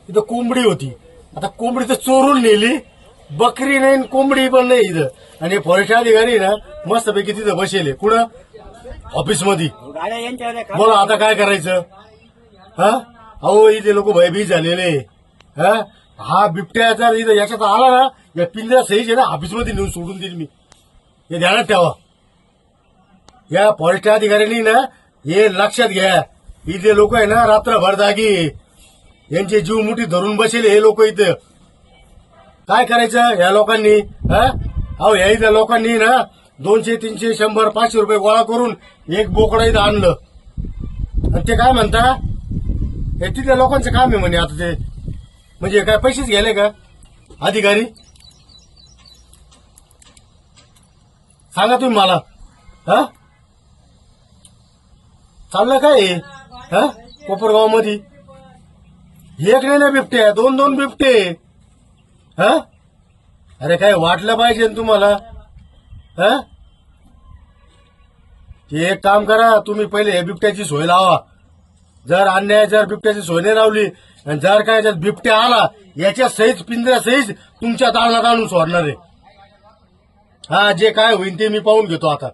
इथं कोंबडी होती. आता कोंबडी तर चोरून नेली, बकरी नाही आणि कोंबडी पण नाही इथं. आणि फॉरेस्ट अधिकारी ना मस्तपैकी तिथं बसेले कुठं ऑफिसमध्ये. बोला आता काय करायचं? हा अहो इथे लोक भयभीत झालेले. हा बिबट्या जर इथं याच्यात आला ना, या पिंजरा सहीच आहे ना ऑफिसमध्ये नेऊन सोडून देईल मी. हे ध्यानात ठेवा. या फॉरेस्ट अधिकाऱ्यांनी ना हे लक्षात घ्या. इथे लोक आहे ना रात्रभर जागी, यांचे जीव मुठी धरून बसेले हे लोक इथं. काय करायचं या लोकांनी? अहो या इथं लोकांनी ना 200, 300, 100, 500 रुपये गोळा करून एक बोकडा इथं आणलं. आणि ते काय म्हणता, हे तिथल्या लोकांचं काम आहे म्हणे. आता ते म्हणजे काय पैसेच गेले का अधिकारी? सांगा तुम्ही मला. चाललं काय कोपरगाव मध्ये? एक नाही ना बिबटे, दोन दोन बिबटे. अरे काय वाटलं पाहिजे ना तुम्हाला? एक काम करा तुम्ही, पहिले हे बिबट्याची सोय लावा. जर अन्याय जर बिबट्याची सोय नाही लावली आणि जर काय जर बिबट्या आला याच्या सहित पिंजऱ्या सहित तुमच्या दालनात आणून सोडणार आहे. जे काय होईल ते मी पाहून घेतो आता.